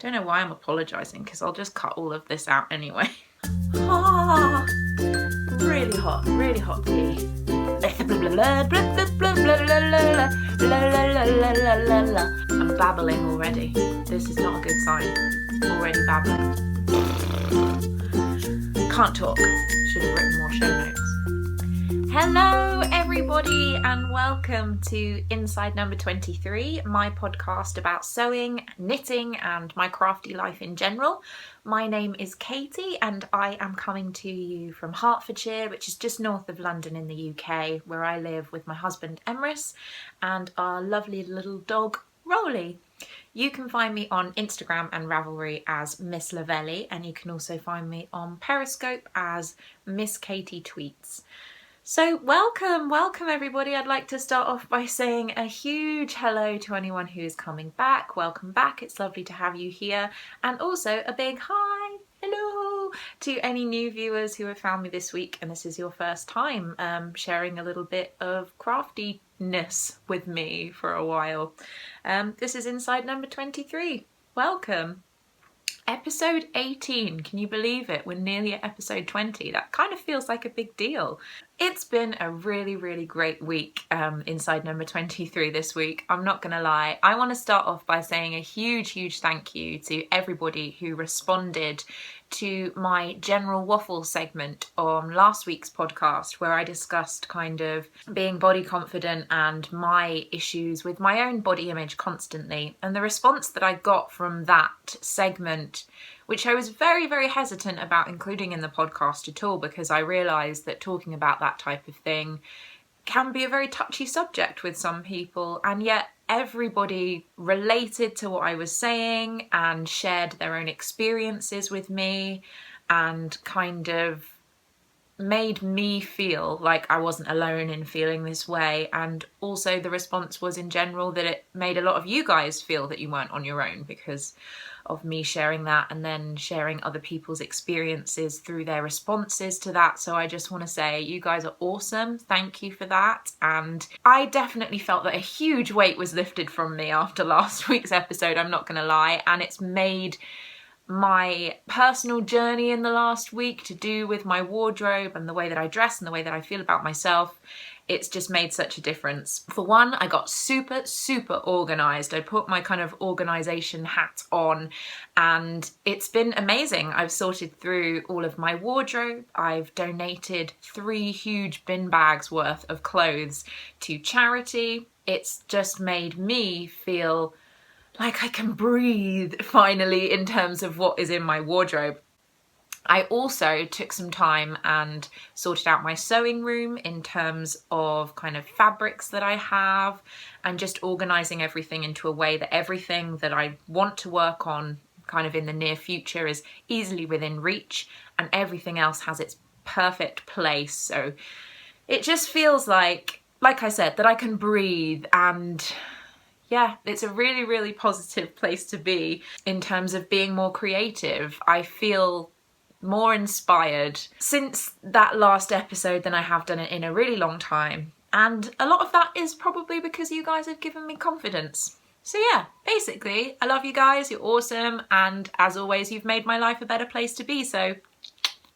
Don't know why I'm apologising, because I'll just cut all of this out anyway. Really hot tea. I'm babbling already. This is not a good sign. Already babbling. Can't talk. Should have written more show notes. Hello everybody and welcome to Inside Number 23, my podcast about sewing, knitting and my crafty life in general. My name is Katie and I am coming to you from Hertfordshire, which is just north of London in the UK, where I live with my husband Reece and our lovely little dog Rolly. You can find me on Instagram and Ravelry as Miss Lavelli, and you can also find me on Periscope as misskatietweets. So welcome everybody. I'd like to start off by saying a huge hello to anyone who is coming back. Welcome back, it's lovely to have you here. And also a big hi, hello, to any new viewers who have found me this week and this is your first time sharing a little bit of craftiness with me for a while. This is Inside Number 23. Welcome. Episode 18, can you believe it? We're nearly at episode 20. That kind of feels like a big deal. It's been a really great week inside number 23 this week. I'm not gonna lie. I want to start off by saying a huge thank you to everybody who responded to my general waffle segment on last week's podcast, where I discussed kind of being body confident and my issues with my own body image constantly. And the response that I got from that segment, which I was very hesitant about including in the podcast at all, because I realised that talking about that type of thing can be a very touchy subject with some people, and yet everybody related to what I was saying and shared their own experiences with me and kind of made me feel like I wasn't alone in feeling this way. And also the response was in general that it made a lot of you guys feel that you weren't on your own because of me sharing that and then sharing other people's experiences through their responses to that. So I just want to say you guys are awesome. Thank you for that. And I definitely felt that a huge weight was lifted from me after last week's episode, I'm not going to lie. And it's made my personal journey in the last week to do with my wardrobe and the way that I dress and the way that I feel about myself, it's just made such a difference. For one, I got super organised. I put my kind of organisation hat on and it's been amazing. I've sorted through all of my wardrobe. I've donated 3 huge bin bags worth of clothes to charity. It's just made me feel like I can breathe finally in terms of what is in my wardrobe. I also took some time and sorted out my sewing room in terms of kind of fabrics that I have and just organising everything into a way that everything that I want to work on kind of in the near future is easily within reach and everything else has its perfect place. So it just feels like I said, that I can breathe, and yeah, it's a really positive place to be in terms of being more creative. I feel more inspired since that last episode than I have done it in a really long time. And a lot of that is probably because you guys have given me confidence. So yeah, basically, I love you guys, you're awesome, and as always, you've made my life a better place to be, so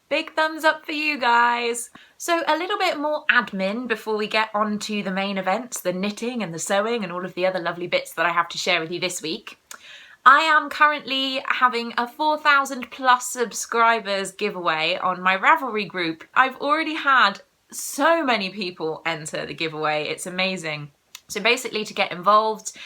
big thumbs up for you guys. So a little bit more admin before we get on to the main events, the knitting and the sewing and all of the other lovely bits that I have to share with you this week. I am currently having a 4,000 plus subscribers giveaway on my Ravelry group. I've already had so many people enter the giveaway, it's amazing. So basically, to get involved,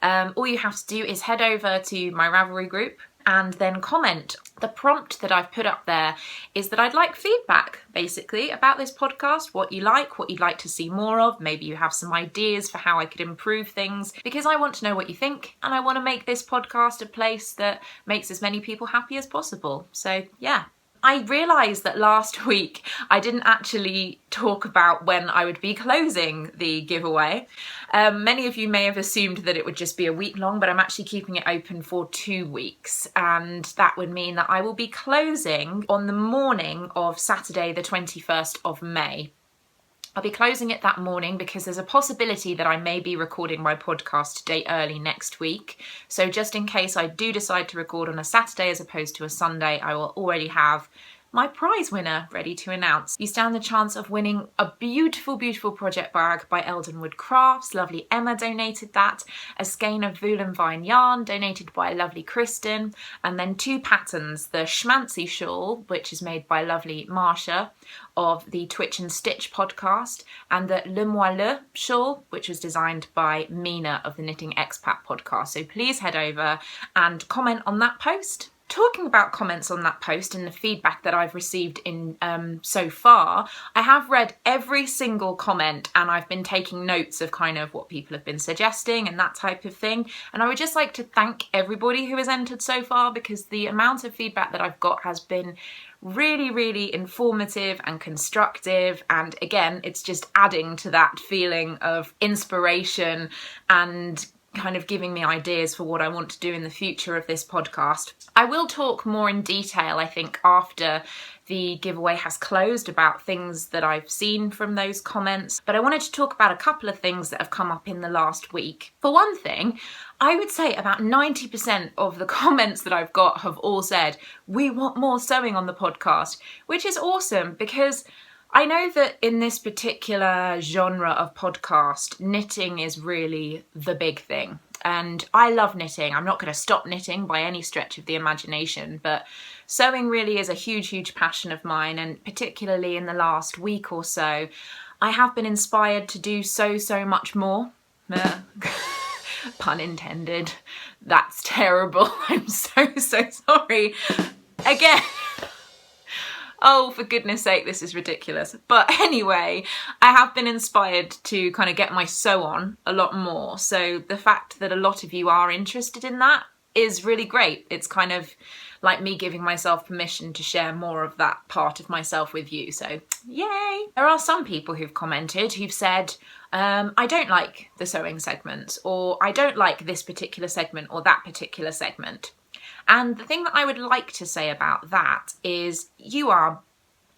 all you have to do is head over to my Ravelry group and then comment. The prompt that I've put up there is that I'd like feedback, basically, about this podcast, what you like, what you'd like to see more of. Maybe you have some ideas for how I could improve things, because I want to know what you think, and I want to make this podcast a place that makes as many people happy as possible. So yeah. I realised that last week I didn't actually talk about when I would be closing the giveaway. Many of you may have assumed that it would just be a week long, but I'm actually keeping it open for 2 weeks. And that would mean that I will be closing on the morning of Saturday, the 21st of May. I'll be closing it that morning because there's a possibility that I may be recording my podcast a day early next week. So just in case I do decide to record on a Saturday as opposed to a Sunday, I will already have my prize winner ready to announce. You stand the chance of winning a beautiful, beautiful project bag by Eldenwood Crafts. Lovely Emma donated that. A skein of Voolenvine yarn donated by lovely Kristen. And then 2 patterns, the Schmancy Shawl, which is made by lovely Masha of the Twitch and Stitch podcast, and the moilleux shawl, which was designed by Mina of the Knitting Expat podcast. So please head over and comment on that post. Talking about comments on that post and the feedback that I've received in so far, I have read every single comment and I've been taking notes of kind of what people have been suggesting and that type of thing. And I would just like to thank everybody who has entered so far, because the amount of feedback that I've got has been really, really informative and constructive. And again, it's just adding to that feeling of inspiration and kind of giving me ideas for what I want to do in the future of this podcast. I will talk more in detail, I think, after the giveaway has closed about things that I've seen from those comments, but I wanted to talk about a couple of things that have come up in the last week. For one thing, I would say about 90% of the comments that I've got have all said, we want more sewing on the podcast, which is awesome, because I know that in this particular genre of podcast, knitting is really the big thing. And I love knitting. I'm not going to stop knitting by any stretch of the imagination, but sewing really is a huge, huge passion of mine. And particularly in the last week or so, I have been inspired to do so much more. Pun intended. That's terrible. I'm so sorry. Again. Oh, for goodness sake, this is ridiculous. But anyway, I have been inspired to kind of get my sew on a lot more. So the fact that a lot of you are interested in that is really great. It's kind of like me giving myself permission to share more of that part of myself with you. So yay! There are some people who've commented who've said, I don't like the sewing segment, or I don't like this particular segment or that particular segment. And the thing that I would like to say about that is you are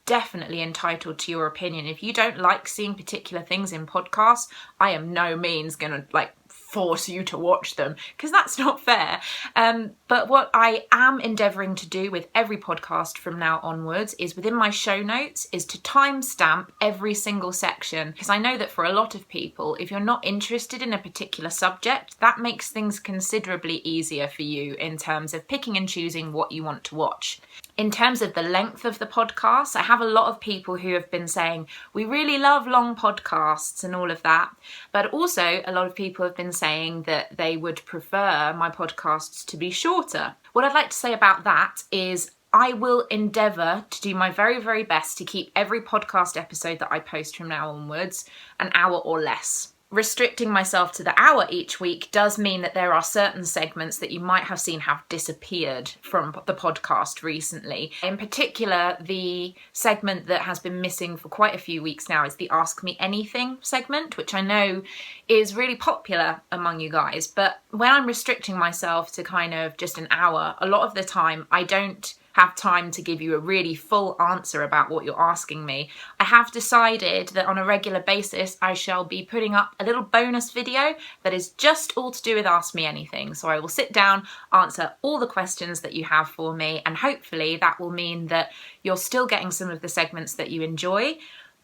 definitely entitled to your opinion. If you don't like seeing particular things in podcasts, I am no means going to force you to watch them, because that's not fair. But what I am endeavouring to do with every podcast from now onwards is within my show notes is to timestamp every single section, because I know that for a lot of people, if you're not interested in a particular subject, that makes things considerably easier for you in terms of picking and choosing what you want to watch. In terms of the length of the podcast, I have a lot of people who have been saying, we really love long podcasts and all of that. But also a lot of people have been saying that they would prefer my podcasts to be shorter. What I'd like to say about that is I will endeavour to do my very, very best to keep every podcast episode that I post from now onwards an hour or less. Restricting myself to the hour each week does mean that there are certain segments that you might have seen have disappeared from the podcast recently. In particular, the segment that has been missing for quite a few weeks now is the Ask Me Anything segment, which I know is really popular among you guys. But when I'm restricting myself to kind of just an hour, a lot of the time I don't have time to give you a really full answer about what you're asking me. I have decided that on a regular basis I shall be putting up a little bonus video that is just all to do with Ask Me Anything. So I will sit down, answer all the questions that you have for me, and hopefully that will mean that you're still getting some of the segments that you enjoy,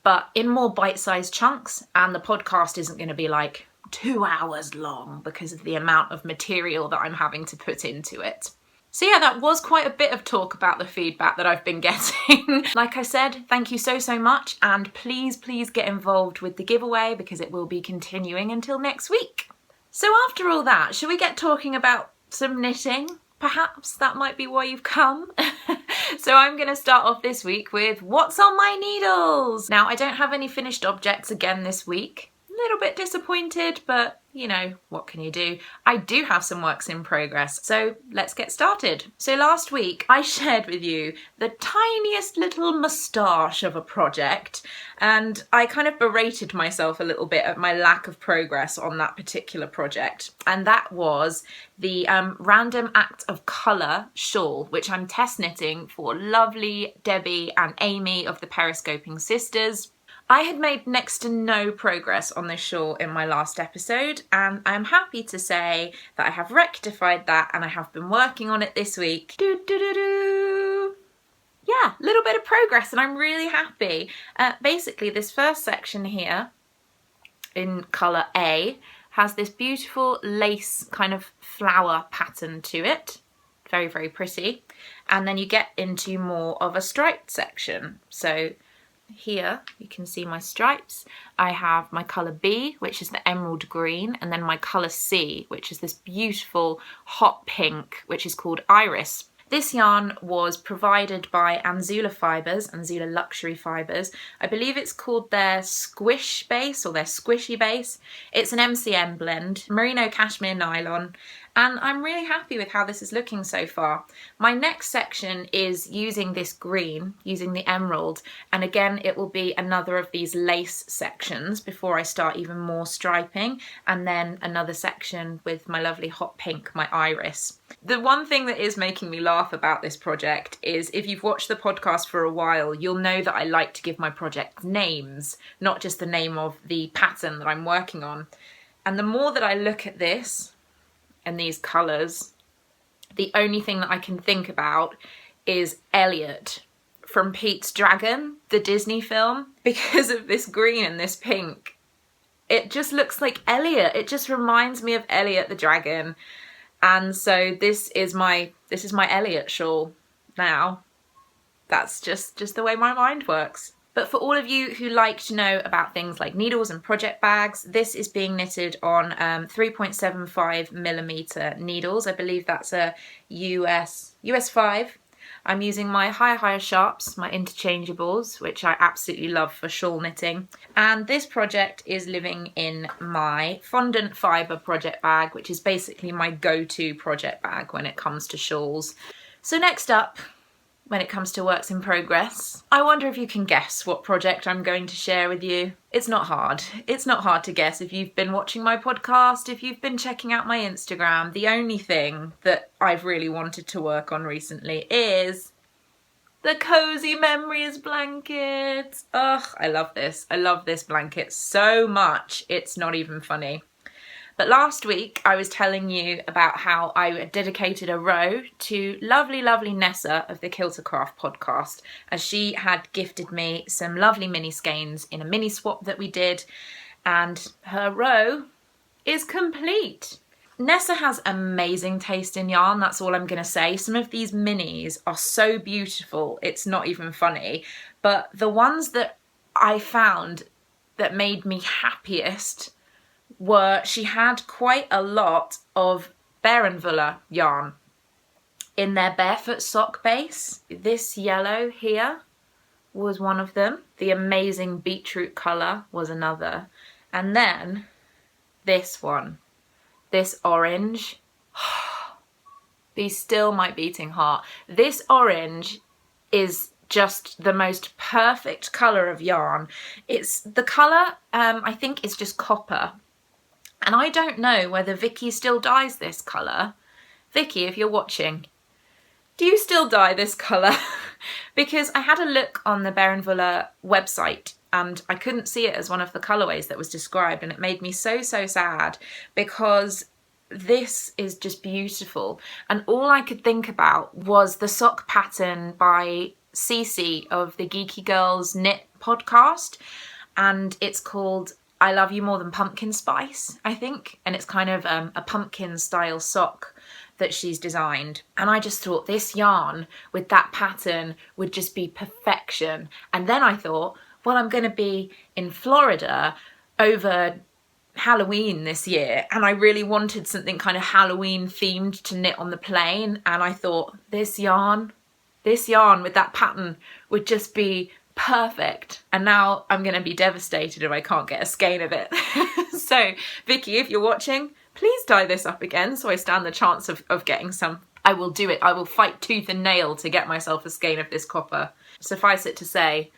but in more bite-sized chunks, and the podcast isn't going to be like 2 hours long because of the amount of material that I'm having to put into it. So yeah, that was quite a bit of talk about the feedback that I've been getting. Like I said, thank you so much, and please get involved with the giveaway because it will be continuing until next week. So after all that, shall we get talking about some knitting? Perhaps that might be why you've come. So I'm going to start off this week with what's on my needles. Now, I don't have any finished objects again this week. A little bit disappointed, but you know, what can you do? I do have some works in progress, so let's get started. So last week I shared with you the tiniest little moustache of a project, and I kind of berated myself a little bit at my lack of progress on that particular project, and that was the Random Act of Colour shawl, which I'm test knitting for lovely Debby and Amy of the Periscoping Sisters. I had made next to no progress on this shawl in my last episode, and I'm happy to say that I have rectified that and I have been working on it this week. Yeah, a little bit of progress and I'm really happy. Basically, this first section here in colour A has this beautiful lace kind of flower pattern to it. Very, very pretty. And then you get into more of a striped section. So here you can see my stripes. I have my colour B, which is the emerald green, and then my colour C, which is this beautiful hot pink, which is called Iris. This yarn was provided by Anzula Fibres, Anzula Luxury Fibres. I believe it's called their Squish Base or their Squishy Base. It's an MCM blend, merino cashmere nylon, and I'm really happy with how this is looking so far. My next section is using this green, using the emerald, and again it will be another of these lace sections before I start even more striping, and then another section with my lovely hot pink, my Iris. The one thing that is making me laugh about this project is if you've watched the podcast for a while, you'll know that I like to give my projects names, not just the name of the pattern that I'm working on. And the more that I look at this and these colours, the only thing that I can think about is Elliot from Pete's Dragon, the Disney film, because of this green and this pink. It just looks like Elliot. It just reminds me of Elliot the dragon. And so this is my Elliot shawl now. That's just the way my mind works. But for all of you who like to know about things like needles and project bags, this is being knitted on 3.75mm needles. I believe that's a US 5. I'm using my higher sharps, my interchangeables, which I absolutely love for shawl knitting. And this project is living in my fondant fibre project bag, which is basically my go-to project bag when it comes to shawls. So next up, when it comes to works in progress, I wonder if you can guess what project I'm going to share with you. It's not hard. It's not hard to guess if you've been watching my podcast, if you've been checking out my Instagram. The only thing that I've really wanted to work on recently is the Cozy Memories blanket. Ugh, I love this. I love this blanket so much. It's not even funny. But last week I was telling you about how I dedicated a row to lovely, lovely Nessa of the Kilter Craft podcast, as she had gifted me some lovely mini skeins in a mini swap that we did, and her row is complete. Nessa has amazing taste in yarn, that's all I'm going to say. Some of these minis are so beautiful, it's not even funny. But the ones that I found that made me happiest were, she had quite a lot of Voolenvine yarn in their barefoot sock base. This yellow here was one of them. The amazing beetroot colour was another. And then this one, this orange. Be still my beating heart. This orange is just the most perfect colour of yarn. It's the colour, I think, is just copper. And I don't know whether Vicky still dyes this colour. Vicky, if you're watching, do you still dye this colour? Because I had a look on the Voolenvine website and I couldn't see it as one of the colourways that was described, and it made me so sad because this is just beautiful. And all I could think about was the sock pattern by Cece of the Geeky Girls Knit podcast, and it's called I Love You More Than Pumpkin Spice, I think, and it's kind of a pumpkin style sock that she's designed. And I just thought this yarn with that pattern would just be perfection. And then I thought, well, I'm going to be in Florida over Halloween this year, and I really wanted something kind of Halloween themed to knit on the plane, and I thought this yarn with that pattern would just be perfect. And now I'm going to be devastated if I can't get a skein of it. So Vicky, if you're watching, please dye this up again so I stand the chance of getting some. I will do it. I will fight tooth and nail to get myself a skein of this copper. Suffice it to say,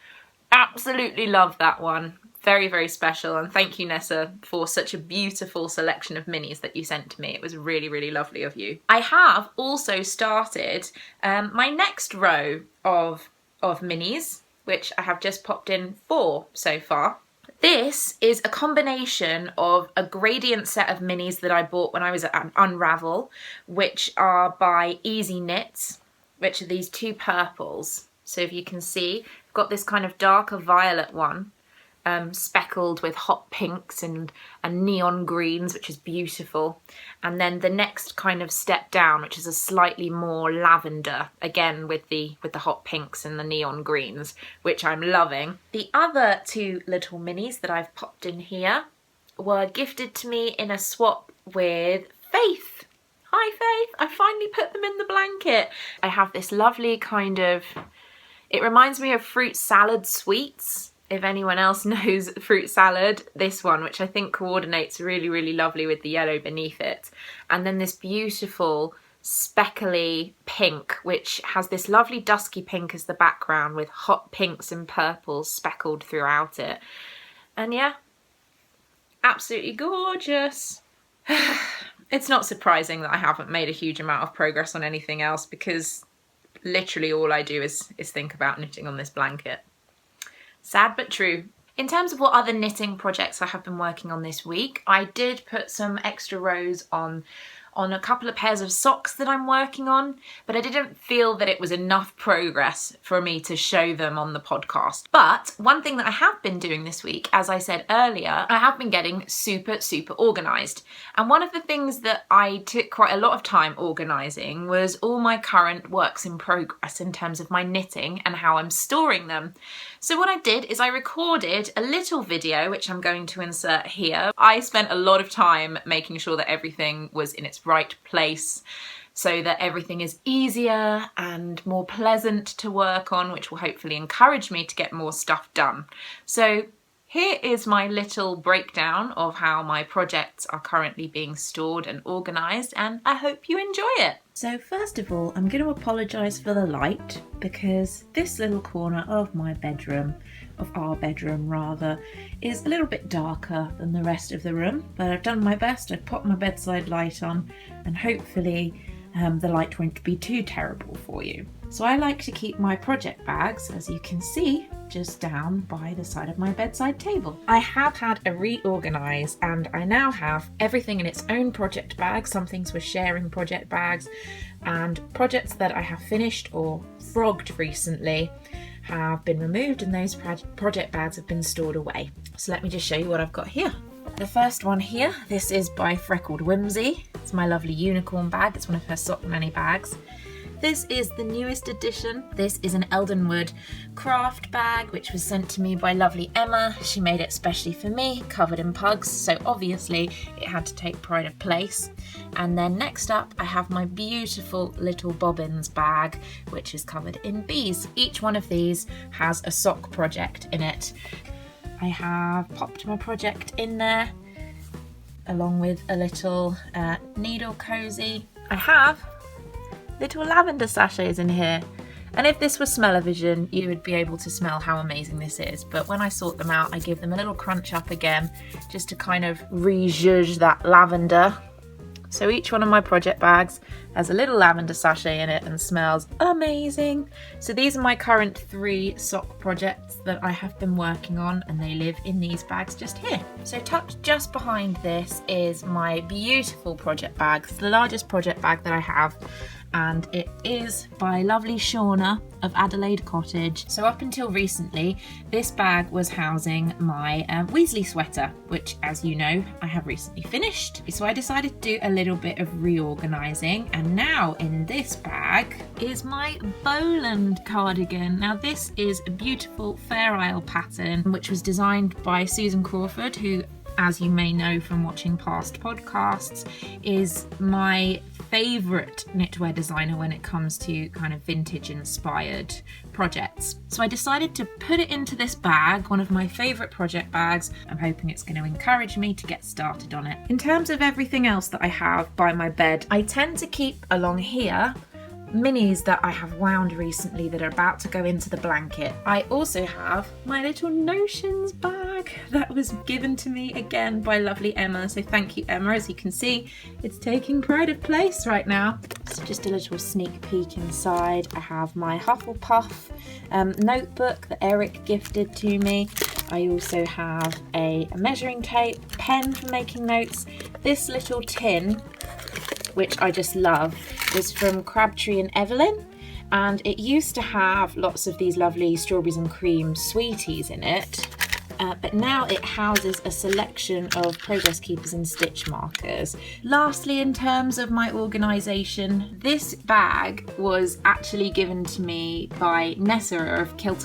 absolutely love that one. Very, very special, and thank you, Nessa, for such a beautiful selection of minis that you sent to me. It was really, really lovely of you. I have also started my next row of minis. which I have just popped in 4 so far. This is a combination of a gradient set of minis that I bought when I was at Unravel, which are by Easy Knits, which are these 2 purples. So if you can see, I've got this kind of darker violet one, speckled with hot pinks and neon greens, which is beautiful. And then the next kind of step down, which is a slightly more lavender, again with the hot pinks and the neon greens, which I'm loving. The other 2 little minis that I've popped in here were gifted to me in a swap with Faith. Hi Faith, I finally put them in the blanket. I have this lovely kind of, it reminds me of fruit salad sweets. If anyone else knows fruit salad, this one, which I think coordinates really, really lovely with the yellow beneath it. And then this beautiful speckly pink, which has this lovely dusky pink as the background with hot pinks and purples speckled throughout it. And yeah, absolutely gorgeous. It's not surprising that I haven't made a huge amount of progress on anything else, because literally all I do is think about knitting on this blanket. Sad but true. In terms of what other knitting projects I have been working on this week, I did put some extra rows on a couple of pairs of socks that I'm working on, but I didn't feel that it was enough progress for me to show them on the podcast. But one thing that I have been doing this week, as I said earlier, I have been getting super organised. And one of the things that I took quite a lot of time organising was all my current works in progress in terms of my knitting and how I'm storing them. So what I did is I recorded a little video, which I'm going to insert here. I spent a lot of time making sure that everything was in its right place so that everything is easier and more pleasant to work on, which will hopefully encourage me to get more stuff done. So here is my little breakdown of how my projects are currently being stored and organised, and I hope you enjoy it. So first of all, I'm going to apologise for the light, because this little corner of my bedroom, of our bedroom rather, is a little bit darker than the rest of the room, but I've done my best. I've popped my bedside light on, and hopefully the light won't be too terrible for you. So I like to keep my project bags, as you can see, just down by the side of my bedside table. I have had a reorganise, and I now have everything in its own project bag. Some things were sharing project bags, and projects that I have finished or frogged recently have been removed, and those project bags have been stored away. So let me just show you what I've got here. The first one here, this is by Freckled Whimsy. It's my lovely unicorn bag. It's one of her sock nanny bags. This is the newest edition. This is an Eldenwood craft bag, which was sent to me by lovely Emma. She made it specially for me, covered in pugs, so obviously it had to take pride of place. And then next up, I have my beautiful little bobbins bag, which is covered in bees. Each one of these has a sock project in it. I have popped my project in there, along with a little needle cozy. I have little lavender sachets in here, and if this was smell-o-vision, you would be able to smell how amazing this is, but when I sort them out, I give them a little crunch up again just to kind of re-zhuzh that lavender. So each one of my project bags has a little lavender sachet in it and smells amazing. So these are my current 3 sock projects that I have been working on, and they live in these bags just here. So tucked just behind this is my beautiful project bag. It's the largest project bag that I have, and it is by lovely Shauna of Adelaide Cottage. So up until recently, this bag was housing my Weasley sweater, which, as you know, I have recently finished. So I decided to do a little bit of reorganising, and now in this bag is my Bowland cardigan. Now this is a beautiful Fair Isle pattern, which was designed by Susan Crawford, who, as you may know from watching past podcasts, is my favourite knitwear designer when it comes to kind of vintage inspired projects. So I decided to put it into this bag, one of my favourite project bags. I'm hoping it's going to encourage me to get started on it. In terms of everything else that I have by my bed, I tend to keep along here minis that I have wound recently that are about to go into the blanket. I also have my little notions bag that was given to me again by lovely Emma. So thank you, Emma. As you can see, it's taking pride of place right now. So just a little sneak peek inside. I have my Hufflepuff notebook that Eric gifted to me. I also have a measuring tape, pen for making notes. This little tin, which I just love, was from Crabtree and Evelyn, and it used to have lots of these lovely strawberries and cream sweeties in it, but now it houses a selection of progress keepers and stitch markers. Lastly, in terms of my organisation, this bag was actually given to me by Nessa of Kill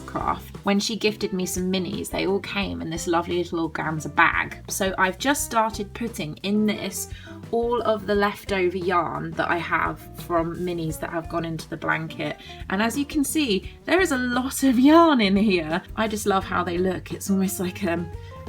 when she gifted me some minis. They all came in this lovely little organza bag. So I've just started putting in this all of the leftover yarn that I have from minis that have gone into the blanket. And as you can see, there is a lot of yarn in here. I just love how they look. It's almost like a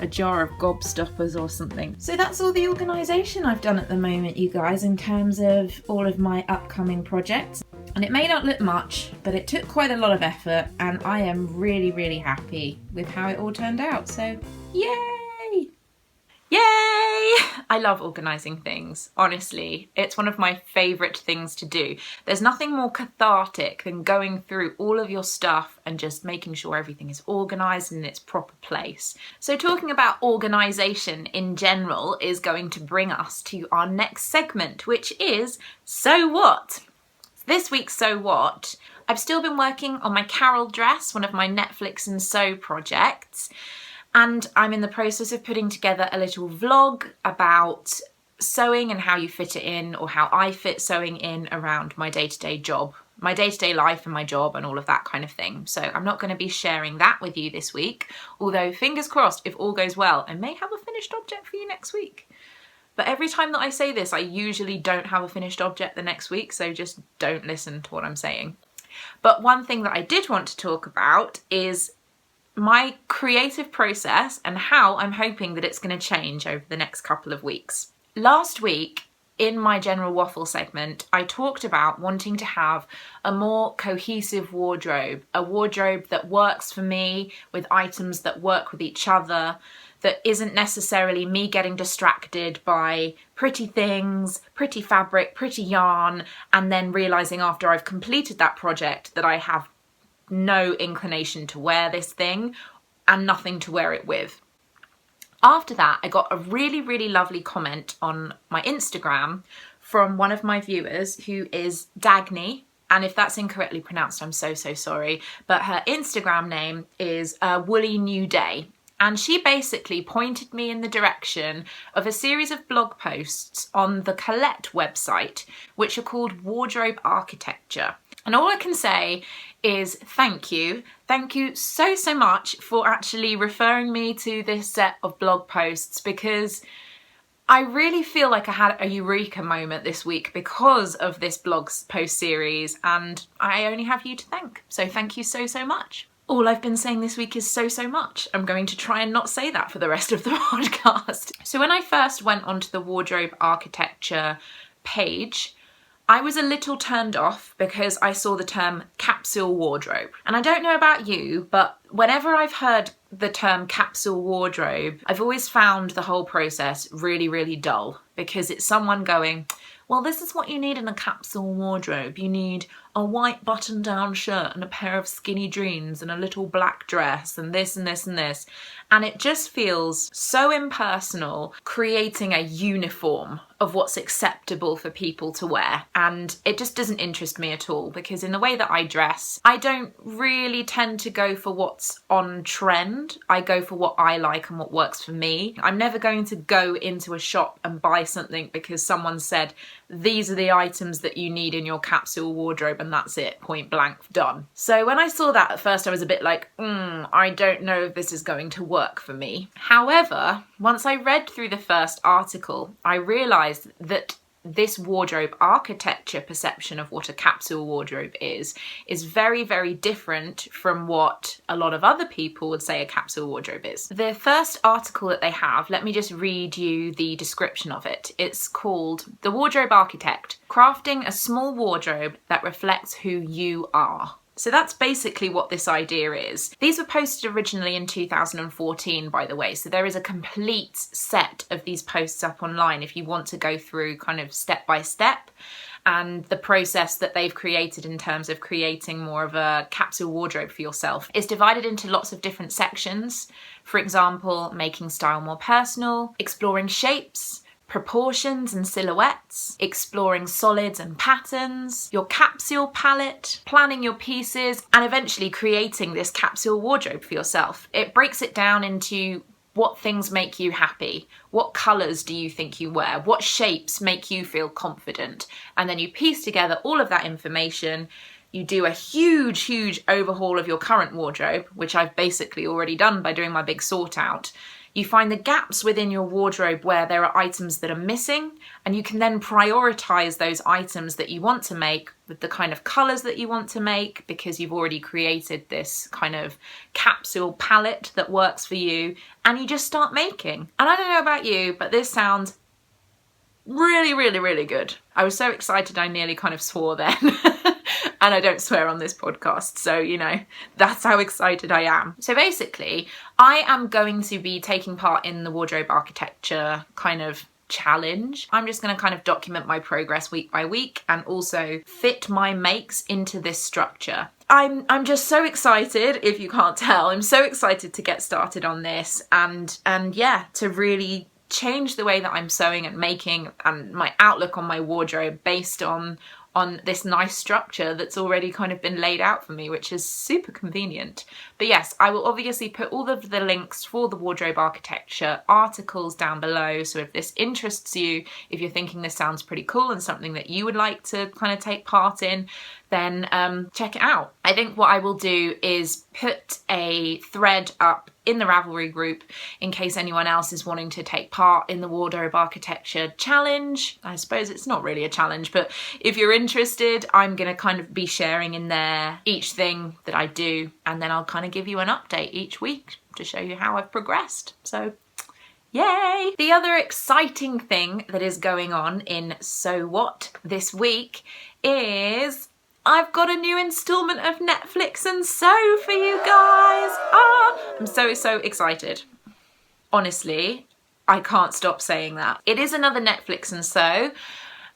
jar of gobstoppers or something. So that's all the organisation I've done at the moment, you guys, in terms of all of my upcoming projects. And it may not look much, but it took quite a lot of effort, and I am really, really happy with how it all turned out. So yay! Yay! I love organising things, honestly. It's one of my favourite things to do. There's nothing more cathartic than going through all of your stuff and just making sure everything is organised and in its proper place. So talking about organisation in general is going to bring us to our next segment, which is So What? This week's So What, I've still been working on my Carol dress, one of my Netflix and Sew projects. And I'm in the process of putting together a little vlog about sewing and how you fit it in, or how I fit sewing in around my day-to-day job, my day-to-day life and my job and all of that kind of thing. So I'm not going to be sharing that with you this week, although fingers crossed, if all goes well, I may have a finished object for you next week. But every time that I say this, I usually don't have a finished object the next week, so just don't listen to what I'm saying. But one thing that I did want to talk about is my creative process and how I'm hoping that it's going to change over the next couple of weeks. Last week, in my general waffle segment, I talked about wanting to have a more cohesive wardrobe, a wardrobe that works for me, with items that work with each other, that isn't necessarily me getting distracted by pretty things, pretty fabric, pretty yarn, and then realising after I've completed that project that I have no inclination to wear this thing and nothing to wear it with. After that, I got a really, really lovely comment on my Instagram from one of my viewers who is Dagny. And if that's incorrectly pronounced, I'm so sorry. But her Instagram name is Woolly New Day. And she basically pointed me in the direction of a series of blog posts on the Colette website, which are called Wardrobe Architecture. And all I can say is thank you. Thank you so much for actually referring me to this set of blog posts, because I really feel like I had a eureka moment this week because of this blog post series, and I only have you to thank. So thank you so much. All I've been saying this week is so much. I'm going to try and not say that for the rest of the podcast. So when I first went onto the Wardrobe Architecture page, I was a little turned off because I saw the term capsule wardrobe. And I don't know about you, but whenever I've heard the term capsule wardrobe, I've always found the whole process really dull, because it's someone going, well, this is what you need in a capsule wardrobe. You need a white button-down shirt and a pair of skinny jeans and a little black dress and this and this and this. And it just feels so impersonal, creating a uniform of what's acceptable for people to wear. And it just doesn't interest me at all, because in the way that I dress, I don't really tend to go for what's on trend. I go for what I like and what works for me. I'm never going to go into a shop and buy something because someone said, these are the items that you need in your capsule wardrobe, and that's it, point blank, done. So when I saw that at first, I was a bit like, I don't know if this is going to work for me. However, once I read through the first article, I realised that this wardrobe architecture perception of what a capsule wardrobe is very, very different from what a lot of other people would say a capsule wardrobe is. The first article that they have, let me just read you the description of it. It's called The Wardrobe Architect, Crafting a Small Wardrobe that Reflects Who You Are. So that's basically what this idea is. These were posted originally in 2014, by the way, so there is a complete set of these posts up online if you want to go through kind of step by step and the process that they've created in terms of creating more of a capsule wardrobe for yourself. It's divided into lots of different sections. For example, making style more personal, exploring shapes, proportions and silhouettes, exploring solids and patterns, your capsule palette, planning your pieces, and eventually creating this capsule wardrobe for yourself. It breaks it down into what things make you happy, what colours do you think you wear, what shapes make you feel confident, and then you piece together all of that information. You do a huge overhaul of your current wardrobe, which I've basically already done by doing my big sort out. You find the gaps within your wardrobe where there are items that are missing, and you can then prioritise those items that you want to make with the kind of colours that you want to make, because you've already created this kind of capsule palette that works for you, and you just start making. And I don't know about you, but this sounds really good. I was so excited I nearly kind of swore then. And I don't swear on this podcast, so you know, that's how excited I am. So basically, I am going to be taking part in the wardrobe architecture kind of challenge. I'm just going to kind of document my progress week by week and also fit my makes into this structure. I'm just so excited, if you can't tell. I'm so excited to get started on this and yeah, to really change the way that I'm sewing and making and my outlook on my wardrobe based on this nice structure that's already kind of been laid out for me, which is super convenient. But yes, I will obviously put all of the links for the wardrobe architecture articles down below. So if this interests you, if you're thinking this sounds pretty cool and something that you would like to kind of take part in, then check it out. I think what I will do is put a thread up in the Ravelry group in case anyone else is wanting to take part in the wardrobe architecture challenge. I suppose it's not really a challenge, but if you're interested, I'm going to kind of be sharing in there each thing that I do, and then I'll kind of give you an update each week to show you how I've progressed. So yay! The other exciting thing that is going on in So What this week is I've got a new instalment of Netflix and Sew for you guys. I'm so excited. Honestly, I can't stop saying that. It is another Netflix and Sew.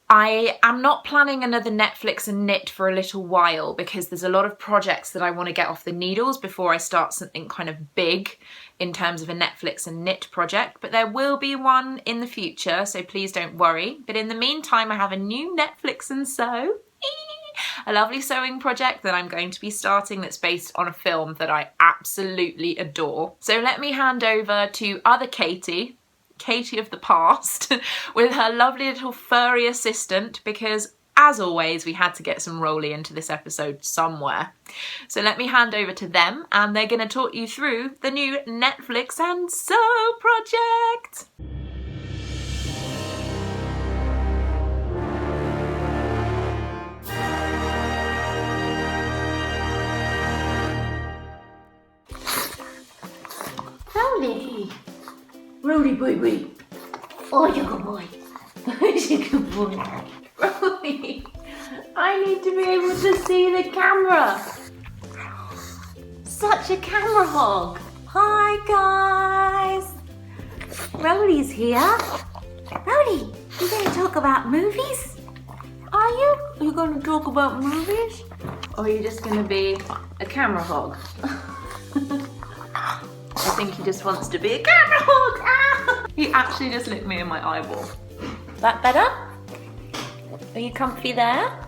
I am not planning another Netflix and knit for a little while because there's a lot of projects that I want to get off the needles before I start something kind of big in terms of a Netflix and knit project, but there will be one in the future, so please don't worry. But in the meantime, I have a new Netflix and Sew. A lovely sewing project that I'm going to be starting that's based on a film that I absolutely adore. So let me hand over to other Katie of the past, with her lovely little furry assistant, because as always, we had to get some Rolly into this episode somewhere. So let me hand over to them and they're going to talk you through the new Netflix and Sew project. Rolly boy. Oh, you're a good boy. You're a good boy. Rolly, I need to be able to see the camera. Such a camera hog. Hi, guys. Rolly's here. Rolly, you going to talk about movies? Are you? Are you going to talk about movies? Or are you just going to be a camera hog? I think he just wants to be a camera hog. Ah! He actually just licked me in my eyeball. That better? Are you comfy there?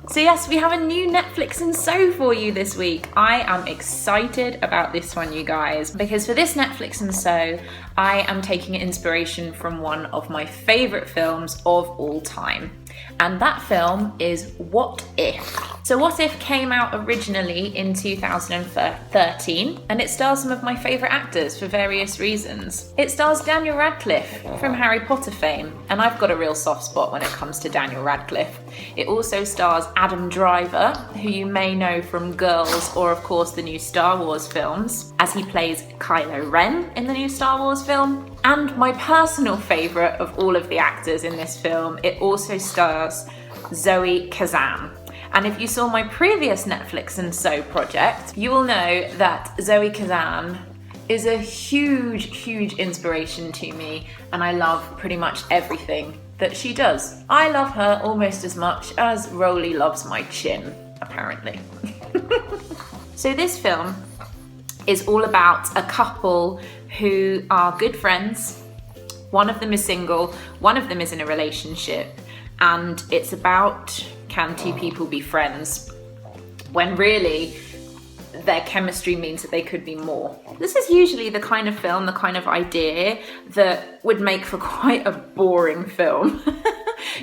So yes, we have a new Netflix and Sew for you this week. I am excited about this one, you guys, because for this Netflix and Sew, I am taking inspiration from one of my favourite films of all time. And that film is What If? So What If came out originally in 2013, and it stars some of my favourite actors for various reasons. It stars Daniel Radcliffe from Harry Potter fame, and I've got a real soft spot when it comes to Daniel Radcliffe. It also stars Adam Driver, who you may know from Girls or of course the new Star Wars films, as he plays Kylo Ren in the new Star Wars film. And my personal favourite of all of the actors in this film, it also stars Zoe Kazan. And if you saw my previous Netflix and So project, you will know that Zoe Kazan is a huge inspiration to me, and I love pretty much everything that she does. I love her almost as much as Rolly loves my chin, apparently. So this film is all about a couple who are good friends. One of them is single, one of them is in a relationship, and it's about, can two people be friends when really their chemistry means that they could be more. This is usually the kind of film, the kind of idea that would make for quite a boring film.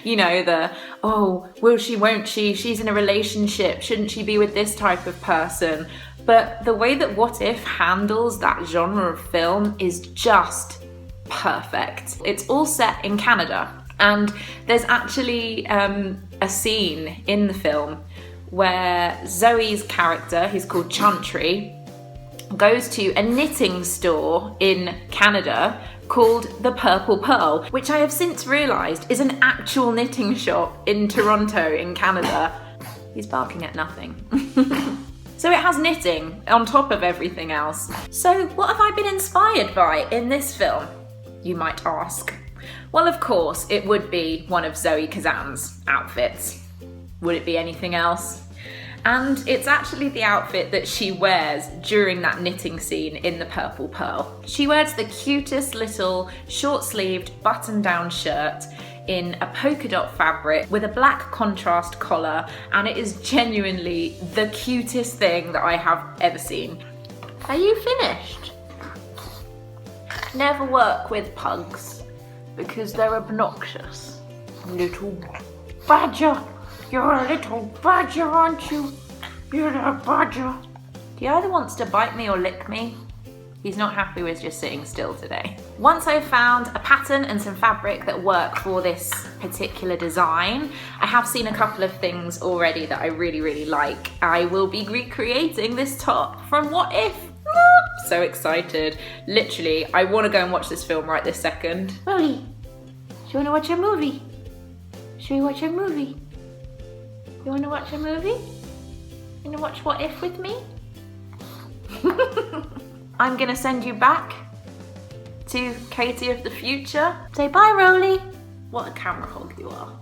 You know, oh, will she, won't she, she's in a relationship, shouldn't she be with this type of person? But the way that What If handles that genre of film is just perfect. It's all set in Canada. And there's actually a scene in the film where Zoe's character, who's called Chantry, goes to a knitting store in Canada called The Purple Pearl, which I have since realised is an actual knitting shop in Toronto in Canada. He's barking at nothing. So it has knitting on top of everything else. So what have I been inspired by in this film, you might ask? Well, of course, it would be one of Zoe Kazan's outfits. Would it be anything else? And it's actually the outfit that she wears during that knitting scene in The Purple Pearl. She wears the cutest little short-sleeved button-down shirt in a polka dot fabric with a black contrast collar, and it is genuinely the cutest thing that I have ever seen. Are you finished? Never work with pugs, because they're obnoxious. Little badger! You're a little badger, aren't you? You're a badger. He either wants to bite me or lick me. He's not happy with just sitting still today. Once I've found a pattern and some fabric that work for this particular design, I have seen a couple of things already that I really like. I will be recreating this top from What If. So excited. Literally, I want to go and watch this film right this second. Rolly, do you want to watch a movie? Should we watch a movie? You want to watch a movie? You want to watch What If with me? I'm going to send you back to Katie of the future. Say bye, Rolly. What a camera hog you are.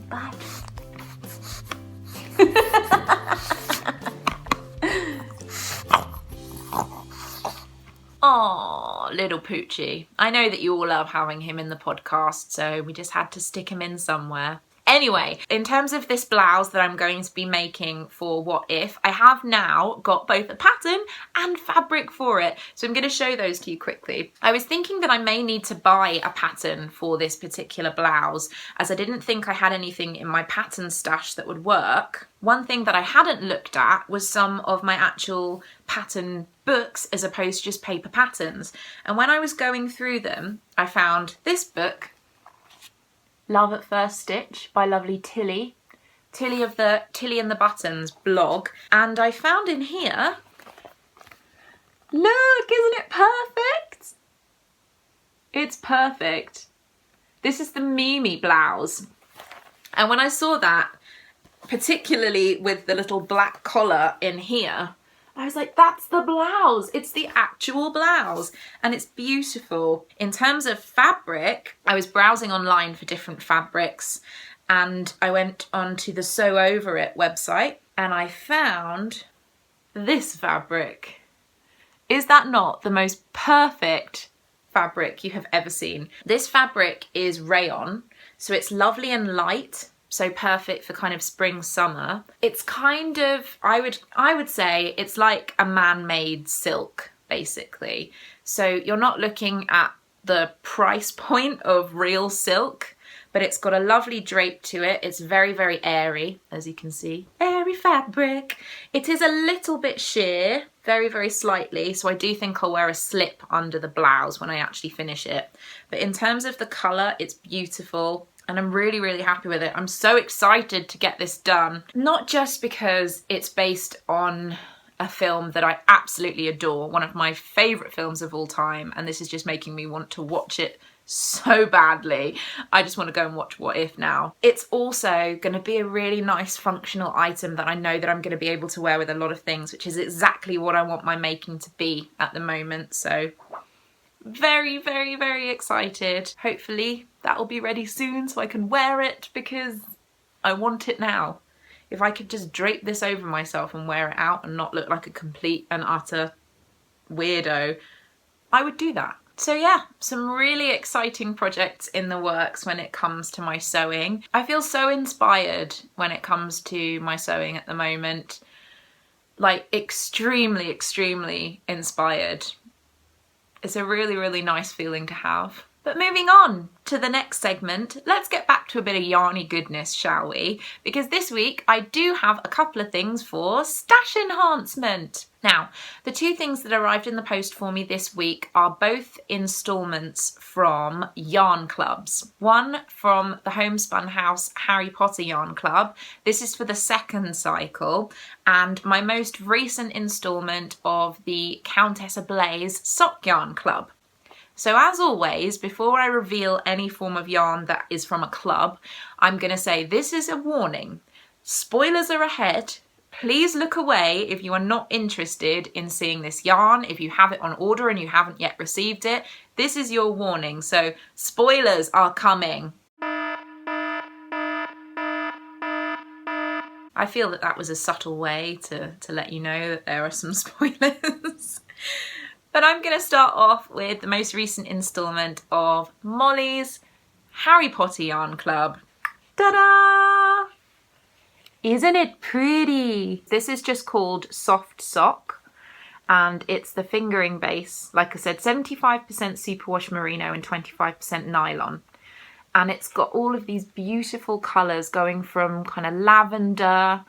Bye. Aw, little Poochie. I know that you all love having him in the podcast, so we just had to stick him in somewhere. Anyway, in terms of this blouse that I'm going to be making for What If, I have now got both a pattern and fabric for it. So I'm going to show those to you quickly. I was thinking that I may need to buy a pattern for this particular blouse, as I didn't think I had anything in my pattern stash that would work. One thing that I hadn't looked at was some of my actual pattern books as opposed to just paper patterns. And when I was going through them, I found this book, Love at First Stitch by lovely Tilly of the Tilly and the Buttons blog. And I found in here, look, isn't it perfect? It's perfect. This is the Mimi blouse. And when I saw that, particularly with the little black collar in here, I was like, that's the blouse. It's the actual blouse. And it's beautiful. In terms of fabric, I was browsing online for different fabrics, and I went onto the Sew Over It website and I found this fabric. Is that not the most perfect fabric you have ever seen? This fabric is rayon, so it's lovely and light. So perfect for kind of spring, summer. It's kind of, I would say it's like a man-made silk, basically. So you're not looking at the price point of real silk, but it's got a lovely drape to it. It's very, very airy, as you can see. Airy fabric. It is a little bit sheer, very, very slightly, so I do think I'll wear a slip under the blouse when I actually finish it. But in terms of the colour, it's beautiful. And I'm really, really happy with it. I'm so excited to get this done. Not just because it's based on a film that I absolutely adore, one of my favourite films of all time, and this is just making me want to watch it so badly. I just want to go and watch What If now. It's also going to be a really nice functional item that I know that I'm going to be able to wear with a lot of things, which is exactly what I want my making to be at the moment. So very, very, very excited. Hopefully that will be ready soon so I can wear it, because I want it now. If I could just drape this over myself and wear it out and not look like a complete and utter weirdo, I would do that. So yeah, some really exciting projects in the works when it comes to my sewing. I feel so inspired when it comes to my sewing at the moment. Like extremely, extremely inspired. It's a really, really nice feeling to have. But moving on to the next segment, let's get back to a bit of yarny goodness, shall we? Because this week I do have a couple of things for stash enhancement. Now, the two things that arrived in the post for me this week are both instalments from yarn clubs. One from the Homespun House Harry Potter Yarn Club. This is for the second cycle, and my most recent instalment of the Countess Ablaze Sock Yarn Club. So as always, before I reveal any form of yarn that is from a club, I'm going to say this is a warning. Spoilers are ahead. Please look away if you are not interested in seeing this yarn. If you have it on order and you haven't yet received it, this is your warning. So spoilers are coming. I feel that that was a subtle way to let you know that there are some spoilers. But I'm going to start off with the most recent instalment of Molly's Harry Potter Yarn Club. Ta-da! Isn't it pretty? This is just called Soft Sock, and it's the fingering base. Like I said, 75% superwash merino and 25% nylon. And it's got all of these beautiful colours going from kind of lavender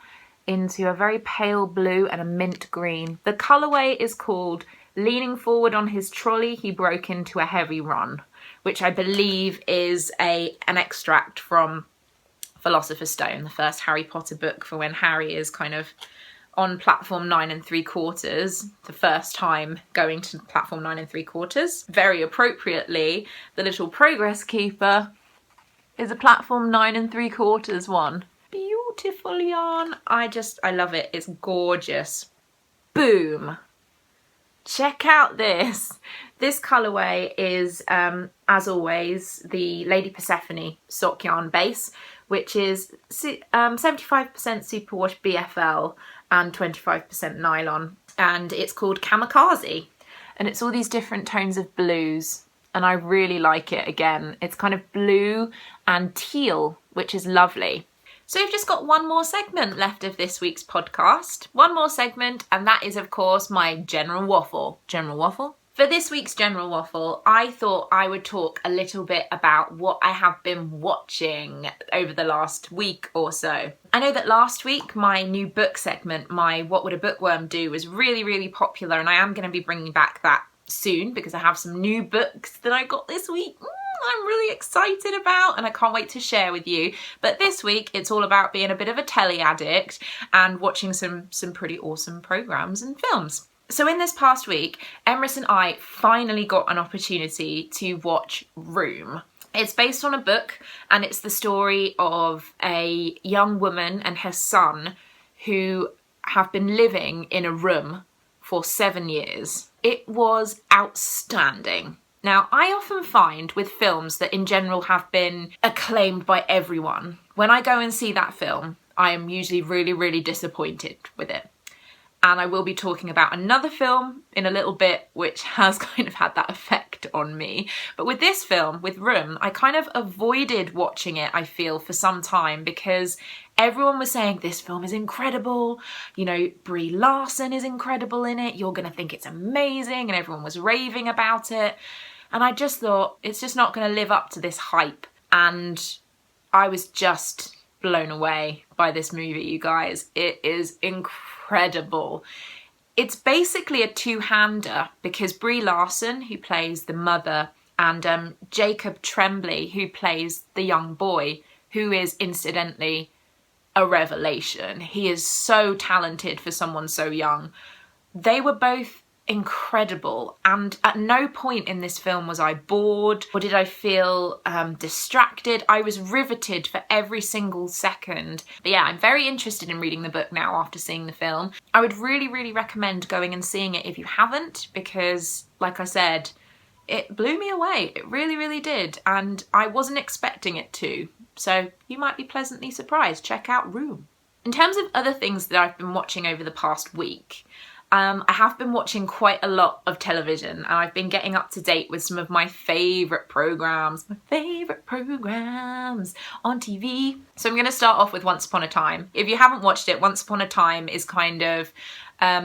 into a very pale blue and a mint green. The colourway is called Leaning Forward on His Trolley, He Broke Into a Heavy Run, which I believe is an extract from Philosopher's Stone, the first Harry Potter book, for when Harry is kind of on platform 9 3/4, the first time going to platform 9 3/4. Very appropriately, the little progress keeper is a platform 9 3/4 one. Beautiful yarn. I love it. It's gorgeous. Boom. Check out this. This colourway is, as always, the Lady Persephone sock yarn base, which is 75% superwash BFL and 25% nylon. And it's called Kamikaze. And it's all these different tones of blues. And I really like it again. It's kind of blue and teal, which is lovely. So we've just got one more segment left of this week's podcast. One more segment, and that is, of course, my General Waffle. General Waffle? For this week's General Waffle, I thought I would talk a little bit about what I have been watching over the last week or so. I know that last week, my new book segment, my What Would a Bookworm Do, was really, really popular, and I am going to be bringing back that soon because I have some new books that I got this week. I'm really excited about, and I can't wait to share with you. But this week it's all about being a bit of a telly addict and watching some pretty awesome programs and films. So in this past week, Emrys and I finally got an opportunity to watch Room. It's based on a book, and it's the story of a young woman and her son who have been living in a room for 7 years. It was outstanding. Now, I often find with films that in general have been acclaimed by everyone, when I go and see that film, I am usually really, really disappointed with it. And I will be talking about another film in a little bit, which has kind of had that effect on me. But with this film, with Room, I kind of avoided watching it, I feel, for some time because everyone was saying this film is incredible. You know, Brie Larson is incredible in it. You're going to think it's amazing. And everyone was raving about it. And I just thought it's just not going to live up to this hype. And I was just blown away by this movie, you guys. It is incredible. It's basically a two-hander because Brie Larson, who plays the mother, and Jacob Tremblay, who plays the young boy, who is incidentally a revelation. He is so talented for someone so young. They were both incredible, and at no point in this film was I bored or did I feel distracted. I was riveted for every single second. But yeah, I'm very interested in reading the book now after seeing the film. I would really recommend going and seeing it if you haven't, because like I said, it blew me away. It really did, and I wasn't expecting it to. So you might be pleasantly surprised. Check out Room. In terms of other things that I've been watching over the past week, I have been watching quite a lot of television, and I've been getting up to date with some of my favourite programmes. My favourite programmes on TV. So I'm going to start off with Once Upon a Time. If you haven't watched it, Once Upon a Time is kind of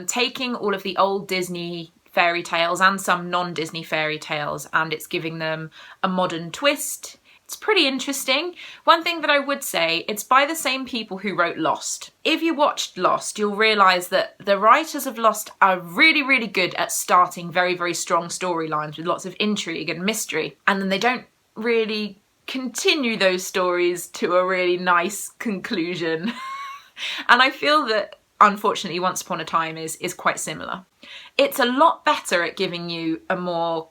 taking all of the old Disney fairy tales and some non-Disney fairy tales, and it's giving them a modern twist. It's pretty interesting. One thing that I would say, it's by the same people who wrote Lost. If you watched Lost, you'll realise that the writers of Lost are really good at starting very strong storylines with lots of intrigue and mystery, and then they don't really continue those stories to a really nice conclusion. And I feel that unfortunately Once Upon a Time is quite similar. It's a lot better at giving you a more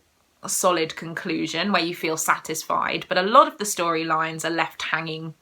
solid conclusion where you feel satisfied, but a lot of the storylines are left hanging,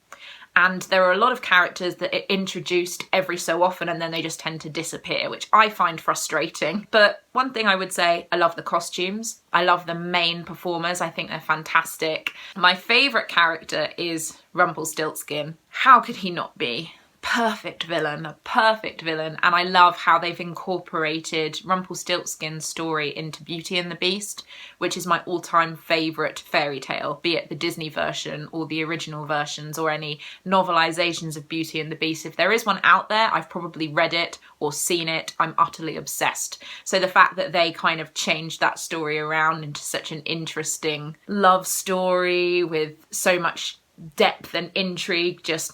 and there are a lot of characters that are introduced every so often and then they just tend to disappear, which I find frustrating. But one thing I would say, I love the costumes. I love the main performers. I think they're fantastic. My favourite character is Rumpelstiltskin. How could he not be? Perfect villain, a perfect villain. And I love how they've incorporated Rumpelstiltskin's story into Beauty and the Beast, which is my all-time favourite fairy tale, be it the Disney version or the original versions or any novelisations of Beauty and the Beast. If there is one out there, I've probably read it or seen it. I'm utterly obsessed. So the fact that they kind of changed that story around into such an interesting love story with so much depth and intrigue, just,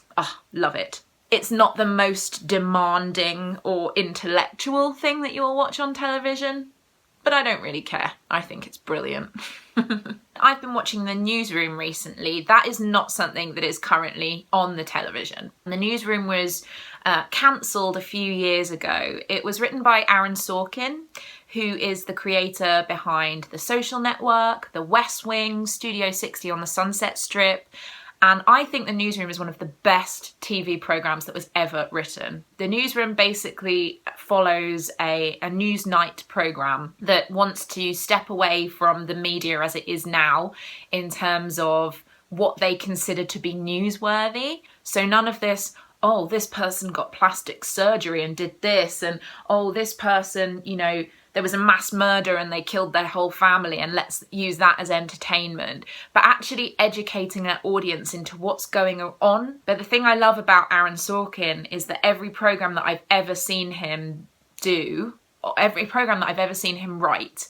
love it. It's not the most demanding or intellectual thing that you'll watch on television, but I don't really care. I think it's brilliant. I've been watching The Newsroom recently. That is not something that is currently on the television. The Newsroom was cancelled a few years ago. It was written by Aaron Sorkin, who is the creator behind The Social Network, The West Wing, Studio 60 on the Sunset Strip. And I think The Newsroom is one of the best TV programmes that was ever written. The Newsroom basically follows a Newsnight programme that wants to step away from the media as it is now in terms of what they consider to be newsworthy. So none of this, oh, this person got plastic surgery and did this, and oh, this person, you know, there was a mass murder and they killed their whole family and let's use that as entertainment. But actually educating their audience into what's going on. But the thing I love about Aaron Sorkin is that every programme that I've ever seen him do, or every programme that I've ever seen him write,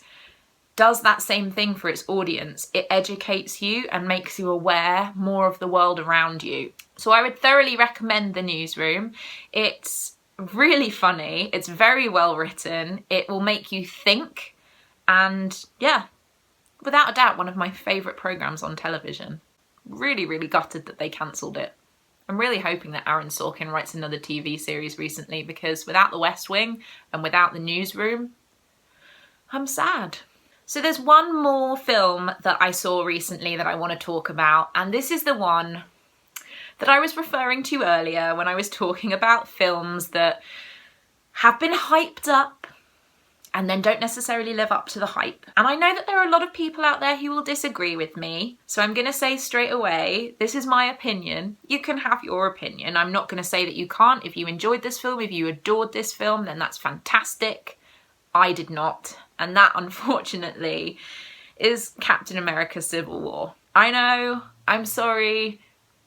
does that same thing for its audience. It educates you and makes you aware more of the world around you. So I would thoroughly recommend The Newsroom. It's really funny, it's very well written, it will make you think, and yeah, without a doubt one of my favourite programmes on television. Really gutted that they cancelled it. I'm really hoping that Aaron Sorkin writes another TV series recently, because without The West Wing and without The Newsroom, I'm sad. So there's one more film that I saw recently that I want to talk about, and this is the one that I was referring to earlier when I was talking about films that have been hyped up and then don't necessarily live up to the hype. And I know that there are a lot of people out there who will disagree with me, so I'm going to say straight away, this is my opinion. You can have your opinion. I'm not going to say that you can't. If you enjoyed this film, if you adored this film, then that's fantastic. I did not. And that, unfortunately, is Captain America Civil War. I know, I'm sorry,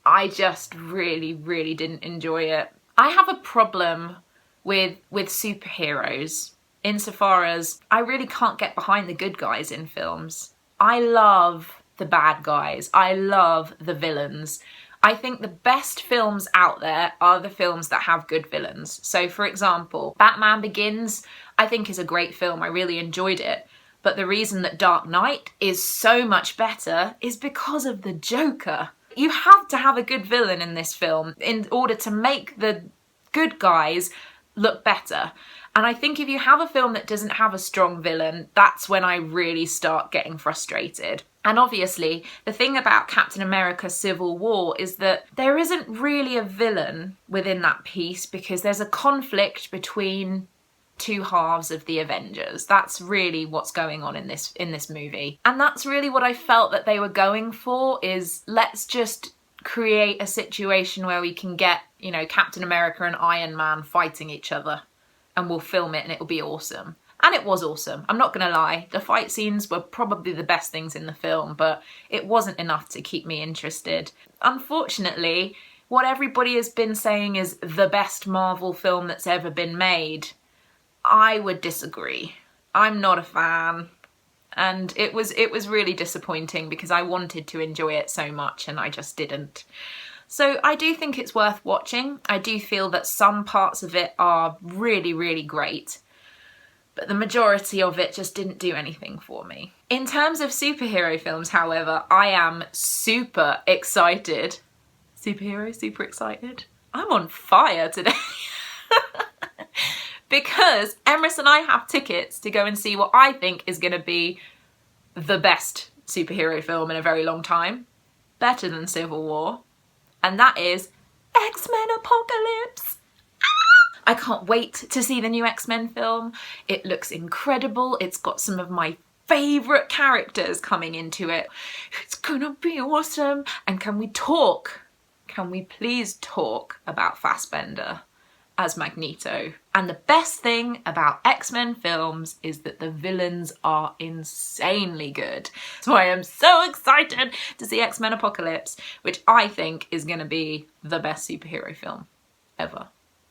I just really didn't enjoy it. I have a problem with superheroes insofar as I really can't get behind the good guys in films. I love the bad guys. I love the villains. I think the best films out there are the films that have good villains. So for example, Batman Begins, I think is a great film. I really enjoyed it. But the reason that Dark Knight is so much better is because of the Joker. You have to have a good villain in this film in order to make the good guys look better. And I think if you have a film that doesn't have a strong villain, that's when I really start getting frustrated. And obviously, the thing about Captain America Civil War is that there isn't really a villain within that piece because there's a conflict between two halves of the Avengers. That's really what's going on in this movie. And that's really what I felt that they were going for, is let's just create a situation where we can get, you know, Captain America and Iron Man fighting each other, and we'll film it and it'll be awesome. And it was awesome. I'm not gonna lie. The fight scenes were probably the best things in the film, but it wasn't enough to keep me interested. Unfortunately, what everybody has been saying is the best Marvel film that's ever been made, I would disagree. I'm not a fan. And it was really disappointing because I wanted to enjoy it so much and I just didn't. So I do think it's worth watching. I do feel that some parts of it are really, really great, but the majority of it just didn't do anything for me. In terms of superhero films, however, I am super excited. Super excited? I'm on fire today. Because Emrys and I have tickets to go and see what I think is going to be the best superhero film in a very long time. Better than Civil War. And that is X-Men Apocalypse. I can't wait to see the new X-Men film. It looks incredible. It's got some of my favourite characters coming into it. It's gonna be awesome. And can we please talk about Fassbender as Magneto? And the best thing about X-Men films is that the villains are insanely good. So I am so excited to see X-Men Apocalypse, which I think is going to be the best superhero film ever.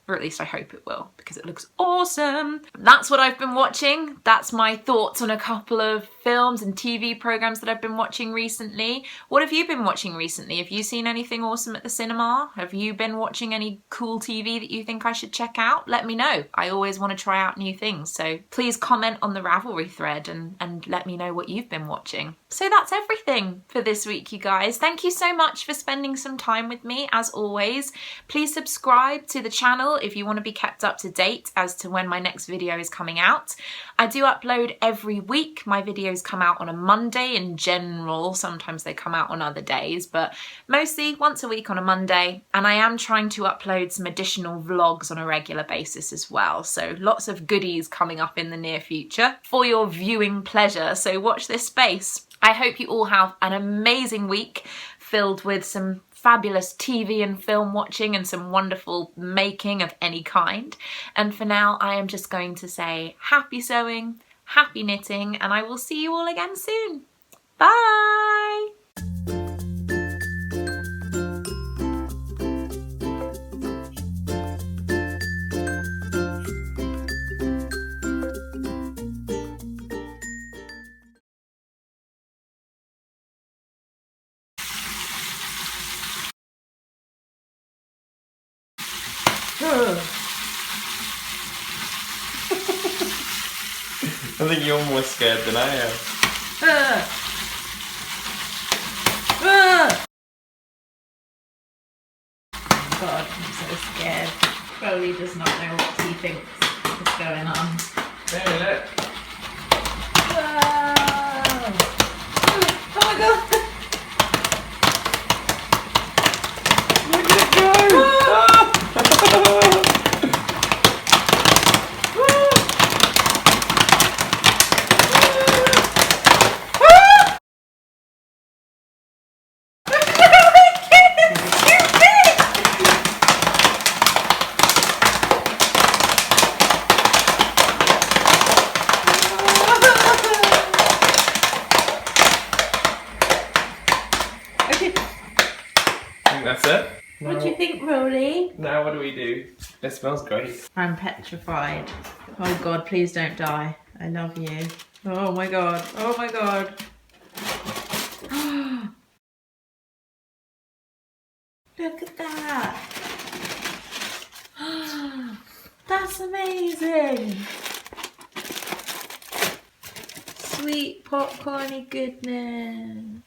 Or at least I hope it will, because it looks awesome. That's what I've been watching. That's my thoughts on a couple of films and TV programs that I've been watching recently. What have you been watching recently? Have you seen anything awesome at the cinema? Have you been watching any cool TV that you think I should check out? Let me know. I always want to try out new things. So please comment on the Ravelry thread and let me know what you've been watching. So that's everything for this week, you guys. Thank you so much for spending some time with me, as always. Please subscribe to the channel if you want to be kept up to date as to when my next video is coming out. I do upload every week. My videos come out on a Monday in general. Sometimes they come out on other days, but mostly once a week on a Monday. And I am trying to upload some additional vlogs on a regular basis as well. So lots of goodies coming up in the near future for your viewing pleasure. So watch this space. I hope you all have an amazing week filled with some fabulous TV and film watching and some wonderful making of any kind. And for now, I am just going to say happy sewing, happy knitting, and I will see you all again soon. Bye! I think you're more scared than I am. God, I'm so scared. Crowley does not know what he thinks is going on. Hey, look. Oh my god! Look at it go! That's it? What do you think, Rolly? Now what do we do? It smells great. I'm petrified. Oh god, please don't die. I love you. Oh my god. Oh my god. Look at that. That's amazing. Sweet popcorny goodness.